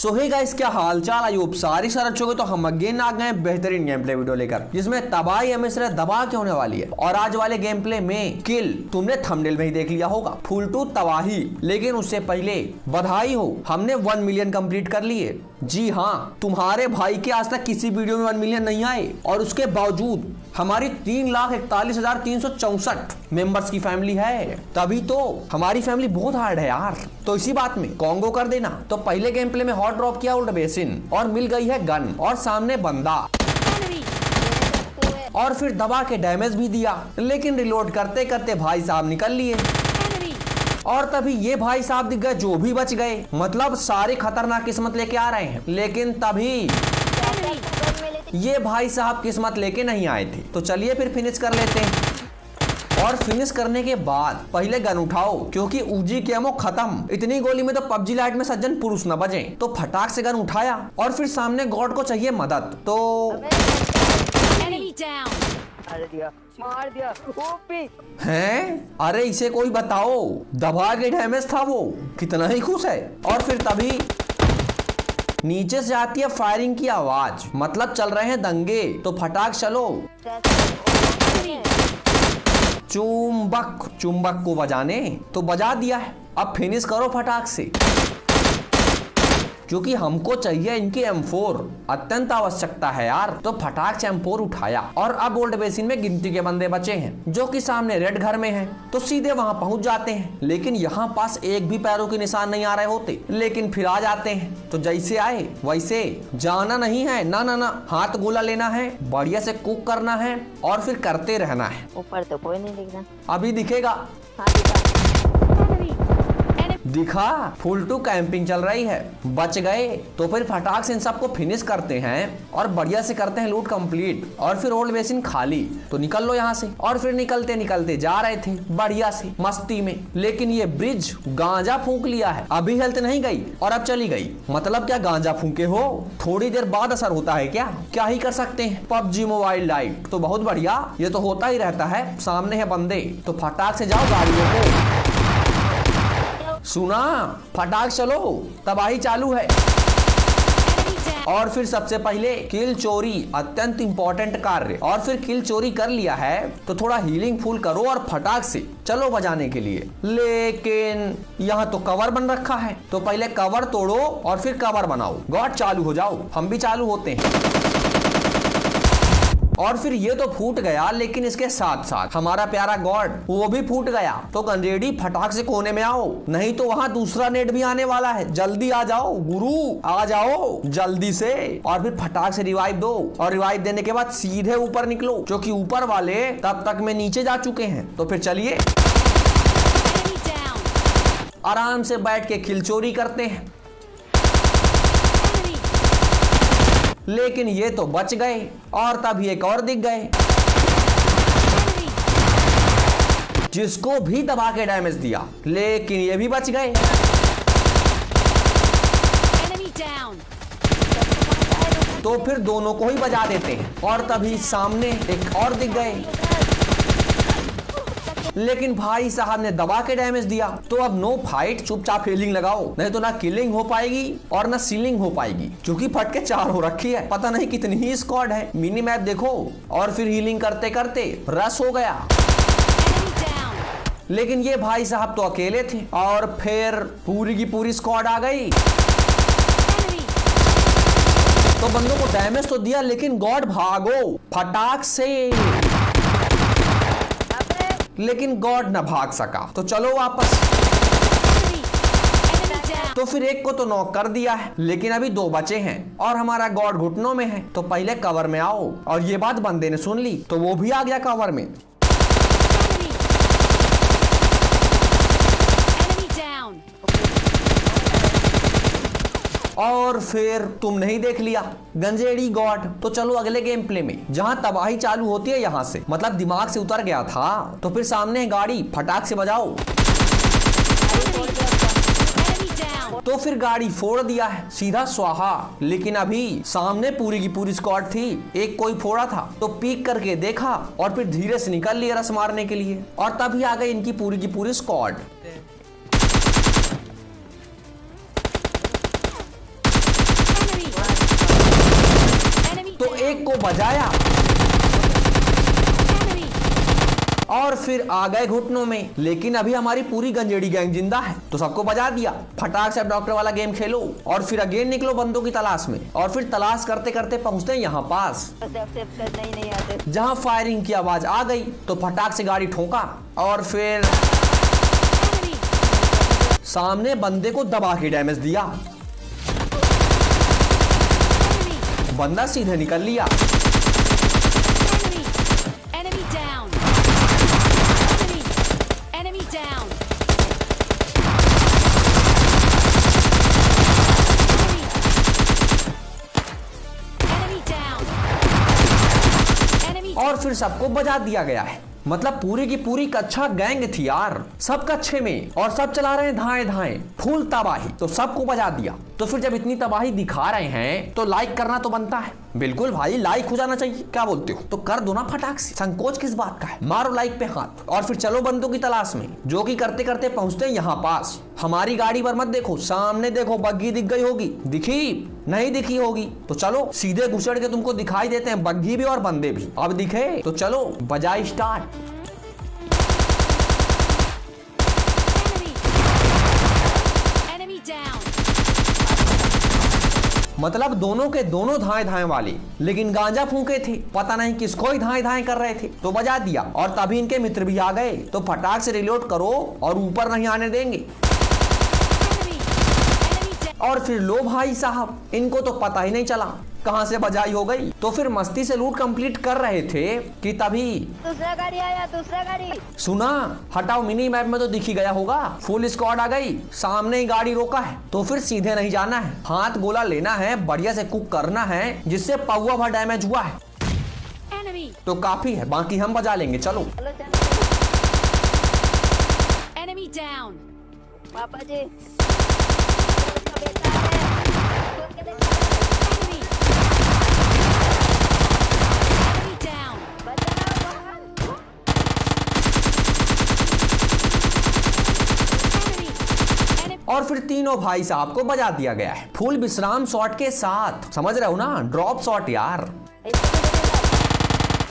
सो hey guys, क्या हालचाल। I hope सारी सर अच्छे होंगे। तो हम अगेन आ गए बेहतरीन गेम प्ले वीडियो लेकर, जिसमें तबाही हमेशा दबा के होने वाली है। और आज वाले गेम प्ले में किल तुमने थंबनेल में ही देख लिया होगा, फुल टू तबाही। लेकिन उससे पहले बधाई हो, हमने 1 मिलियन कंप्लीट कर लिए। जी हाँ, तुम्हारे भाई के आज तक किसी वीडियो में 1 मिलियन नहीं आए, और उसके बावजूद हमारी 3,41,364 मेंबर्स की फैमिली है। तभी तो हमारी फैमिली बहुत हार्ड है यार। तो इसी बात में कॉन्गो कर देना। तो पहले गेम प्ले में हॉट ड्रॉप किया ओल्ड बेसिन, और मिल गई है गन और सामने बंदा, और फिर दबा के डैमेज भी दिया। लेकिन रिलोड करते करते भाई साहब निकल लिए, और तभी ये भाई साहब दिख गए जो भी बच गए। मतलब सारे खतरनाक किस्मत लेके आ रहे हैं। लेकिन तभी ये भाई साहब किस्मत लेके नहीं आए थे। तो चलिए फिर फिनिश कर लेते हैं। और फिनिश करने के बाद पहले गन उठाओ, क्योंकि उजी के एमो खत्म। इतनी गोली में तो पबजी लाइट में सज्जन पुरुष न बजे। तो फटाक से गन उठाया, और फिर सामने गॉड को चाहिए मदद। तो मार दिया ओपी हैं? अरे इसे कोई बताओ, दबा के डैमेज था वो, कितना ही खुश है। और फिर तभी नीचे से आती है फायरिंग की आवाज, मतलब चल रहे हैं दंगे। तो फटाक चलो चुंबक को बजाने। तो बजा दिया है, अब फिनिश करो फटाक से, क्योंकि हमको चाहिए इनकी M4, अत्यंत आवश्यकता है यार। तो फटाक से M4 उठाया, और अब ओल्ड बेसिन में गिनती के बंदे बचे हैं, जो कि सामने रेड घर में हैं। तो सीधे वहां पहुंच जाते हैं। लेकिन यहाँ पास एक भी पैरों के निशान नहीं आ रहे होते, लेकिन फिर आ जाते हैं। तो जैसे आए वैसे जाना नहीं है, ना ना ना, हाथ गोला लेना है, बढ़िया से कुक करना है, और फिर करते रहना है। ऊपर तो कोई नहीं दिख रहा, अभी दिखेगा। दिखा, फुल टू कैंपिंग चल रही है, बच गए। तो फिर फटाक से इन सबको फिनिश करते हैं, और बढ़िया से करते हैं लूट कंप्लीट। और फिर ओल्ड बेसिन खाली। तो निकल लो यहाँ से। और फिर निकलते निकलते जा रहे थे बढ़िया से मस्ती में, लेकिन ये ब्रिज गांजा फूंक लिया है। अभी हेल्थ नहीं गई और अब चली गई। मतलब क्या गांजा फूंके हो, थोड़ी देर बाद असर होता है क्या ही कर सकते हैं। पबजी मोबाइल लाइट तो बहुत बढ़िया, ये तो होता ही रहता है। सामने है बंदे, तो फटाक से जाओ गाड़ियों को। सुना, फटाक चलो, तबाही चालू है। और फिर सबसे पहले किल चोरी, अत्यंत इंपॉर्टेंट कार्य। और फिर किल चोरी कर लिया है, तो थोड़ा हीलिंग फुल करो और फटाक से चलो बजाने के लिए। लेकिन यहाँ तो कवर बन रखा है, तो पहले कवर तोड़ो और फिर कवर बनाओ। गॉड चालू हो जाओ, हम भी चालू होते हैं। और फिर ये तो फूट गया, लेकिन इसके साथ साथ हमारा प्यारा गॉड वो भी फूट गया। तो गंजेड़ी फटाक से कोने में आओ, नहीं तो वहां दूसरा नेट भी आने वाला है। जल्दी आ जाओ गुरु, आ जाओ जल्दी से। और फिर फटाक से रिवाइव दो, और रिवाइव देने के बाद सीधे ऊपर निकलो, क्योंकि ऊपर वाले तब तक में नीचे जा चुके हैं। तो फिर चलिए आराम से बैठ के किल चोरी करते हैं। लेकिन ये तो बच गए, और तभी एक और दिख गए, जिसको भी दबा के डैमेज दिया। लेकिन ये भी बच गए। तो फिर दोनों को ही बजा देते हैं, और तभी सामने एक और दिख गए। लेकिन भाई साहब ने दबा के डैमेज दिया। तो अब नो फाइट, चुपचाप हीलिंग लगाओ, नहीं तो ना किलिंग हो पाएगी और ना सीलिंग हो पाएगी, क्योंकि फटके 4 हो रखी है। पता नहीं कितनी ही स्क्वाड है, मिनी मैप देखो। और फिर हीलिंग करते करते रस हो गया। लेकिन ये भाई साहब तो अकेले थे, और फिर पूरी की पूरी स्क्वाड आ गई। तो बंदों को डैमेज तो दिया, लेकिन गॉड भागो फटाक से। लेकिन गॉड न भाग सका। तो चलो वापस। तो फिर एक को तो नॉक कर दिया है, लेकिन अभी 2 बचे हैं, और हमारा गॉड घुटनों में है। तो पहले कवर में आओ। और ये बात बंदे ने सुन ली, तो वो भी आ गया कवर में। और फिर तुम नहीं देख लिया गंजेड़ी गॉड। तो चलो अगले गेम प्ले में, जहां तबाही चालू होती है यहाँ से, मतलब दिमाग से उतर गया था। तो फिर सामने गाड़ी, फटाक से बजाओ। तो फिर गाड़ी फोड़ दिया है, सीधा स्वाहा। लेकिन अभी सामने पूरी की पूरी स्क्वाड थी, एक कोई फोड़ा था। तो पीक करके देखा, और फिर धीरे से निकल लिया रस मारने के लिए। और तभी आ गई इनकी पूरी की पूरी स्क्वाड। बजाया और फिर आ गए घुटनों में। लेकिन अभी हमारी पूरी गंजेड़ी गैंग जिंदा है, तो सबको बजा दिया। फटाक से अब डॉक्टर वाला गेम खेलो और फिर अगेन निकलो बंदों की तलाश में। और फिर तलाश करते करते पहुंचते हैं यहाँ पास, नहीं आते। जहाँ फायरिंग की आवाज आ गई तो फटाक से गाड़ी ठोका और फिर सामने बंदे को दबा के डैमेज दिया। बंदा सीधे निकल लिया। और फिर सबको बजा दिया गया है। मतलब पूरी की पूरी कच्छा गैंग थी यार, सब कच्छे में और सब चला रहे हैं धाए धाए, फुल तबाही। तो सबको बजा दिया। तो फिर जब इतनी तबाही दिखा रहे हैं तो लाइक करना तो बनता है। बिल्कुल भाई, लाइक हो जाना चाहिए, क्या बोलते हो? तो कर दो ना फटाक से, संकोच किस बात का है, मारो लाइक पे हाथ और फिर चलो बंदों की तलाश में, जो कि करते करते पहुंचते हैं यहाँ पास। हमारी गाड़ी पर मत देखो, सामने देखो, बग्गी दिख गई होगी, दिखी नहीं दिखी होगी तो चलो सीधे घुसड़ के तुमको दिखाई देते हैं, बग्गी भी और बंदे भी। अब दिखे तो चलो बजाई स्टार्ट। मतलब दोनों के दोनों धाए धाए वाले, लेकिन गांजा फूके थे, पता नहीं किसको ही धाए धाए कर रहे थे। तो बजा दिया और तभी इनके मित्र भी आ गए। तो फटाक से रिलोड करो और ऊपर नहीं आने देंगे। और फिर लो भाई साहब, इनको तो पता ही नहीं चला कहां से बजाई हो गई। तो फिर मस्ती से लूट कंप्लीट कर रहे थे कि तभी दूसरा गाड़ी आया, दूसरा गाड़ी। सुना, हटाओ, मिनी मैप में तो दिख ही गया होगा, फुल स्क्वाड आ गई, सामने ही गाड़ी रोका है। तो फिर सीधे नहीं जाना है, हाथ गोला लेना है, बढ़िया से कुक करना है, जिससे पौवा भर डैमेज हुआ है तो काफी है, बाकी हम बजा लेंगे। चलो पापा जी और फिर तीनों भाई साहब को बजा दिया गया है, फुल विश्राम शॉट के साथ। समझ रहे हो ना, ड्रॉप शॉट यार,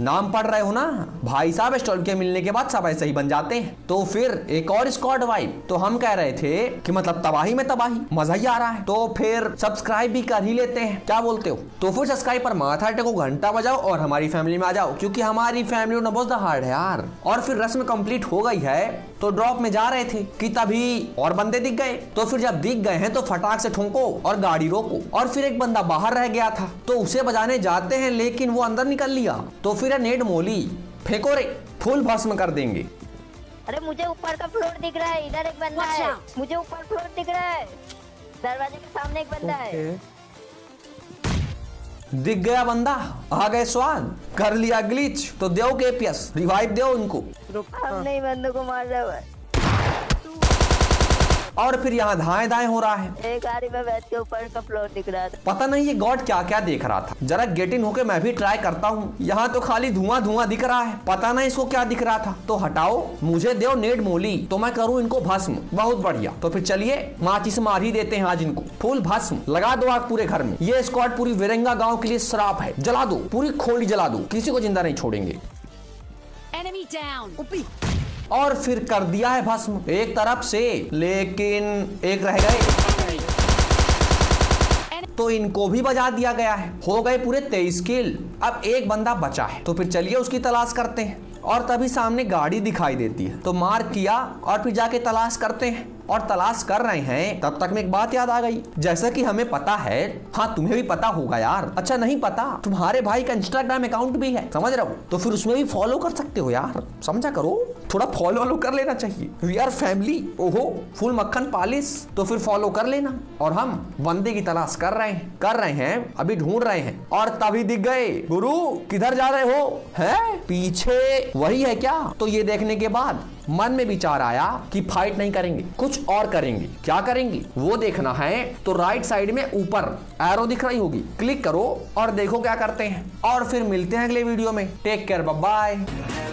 नाम पढ़ रहे हो ना भाई साहब। स्टॉल के मिलने के बाद सब ऐसे ही बन जाते हैं। तो फिर एक और स्क्वाड वाइप। तो हम कह रहे थे कि मतलब तबाही में तबाही, मजा ही आ रहा है। तो फिर सब्सक्राइब भी कर ही लेते हैं, क्या बोलते हो? तो फिर सब्सक्राइब पर माथा टेको, घंटा बजाओ और हमारी फैमिली में आ जाओ, क्योंकि हमारी फैमिली में बहुत हार्ड है यार। और फिर रस्म कंप्लीट हो गई है, तो ड्रॉप में जा रहे थे कि तभी और बंदे दिख गए। तो फिर जब दिख गए हैं तो फटाक से ठोको और गाड़ी रोको। और फिर एक बंदा बाहर रह गया था, तो उसे बजाने जाते हैं, लेकिन वो अंदर निकल लिया। तो फिर नेड मोली फेंको रे, फुल भस्म कर देंगे। अरे मुझे ऊपर का फ्लोर दिख रहा है, इधर एक बंदा है, मुझे ऊपर फ्लोर दिख रहा है, दरवाजे के सामने एक बंदा है। दिख गया बंदा, आ गए स्वाद, कर लिया ग्लिच। तो दो केपीएस रिवाइव दो उनको। हम नहीं बंदों को मार रहा है। और फिर यहाँ धाए धाए हो रहा है। एक गाड़ी में बैठ के ऊपर का फ्लोर दिख रहा था। पता नहीं ये गॉड क्या क्या देख रहा था। जरा गेट इन होके मैं भी ट्राई करता हूँ। यहाँ तो खाली धुआं धुआं दिख रहा है, पता नहीं इसको क्या दिख रहा था। तो हटाओ, मुझे दो नेड मोली तो मैं करूँ इनको भस्म। बहुत बढ़िया। तो फिर चलिए माचिस मार ही देते हैं आज इनको, फुल भस्म लगा दो आग पूरे घर में। ये स्क्वाड पूरी विरंगा गाँव के लिए श्राप है, जला दो, पूरी खोली जला दो, किसी को जिंदा नहीं छोड़ेंगे। और फिर कर दिया है भस्म एक तरफ से, लेकिन एक रह गए, तो इनको भी बजा दिया गया है। हो गए पूरे 23 किल। अब एक बंदा बचा है, तो फिर चलिए उसकी तलाश करते हैं। और तभी सामने गाड़ी दिखाई देती है, तो मार किया और फिर जाके तलाश करते हैं। और तलाश कर रहे हैं, तब तक में एक बात याद आ गई। जैसा कि हमें पता है, हाँ तुम्हें भी पता होगा यार, अच्छा नहीं पता, तुम्हारे भाई का इंस्टाग्राम अकाउंट भी है, समझ रहे हो? तो फिर उसमें भी फॉलो कर सकते हो यार, समझा करो, थोड़ा फॉलो कर लेना चाहिए। वी आर फैमिली, ओहो फुल मक्खन पालिस। तो फिर फॉलो कर लेना। और हम बंदे की तलाश कर रहे हैं, अभी ढूंढ रहे हैं। और तभी दिख गए। गुरु किधर जा रहे हो? है पीछे वही है क्या? तो ये देखने के बाद मन में विचार आया कि फाइट नहीं करेंगे, कुछ और करेंगे। क्या करेंगे वो देखना है। तो राइट साइड में ऊपर एरो दिख रही होगी, क्लिक करो और देखो क्या करते हैं। और फिर मिलते हैं अगले वीडियो में। Take care, bye bye.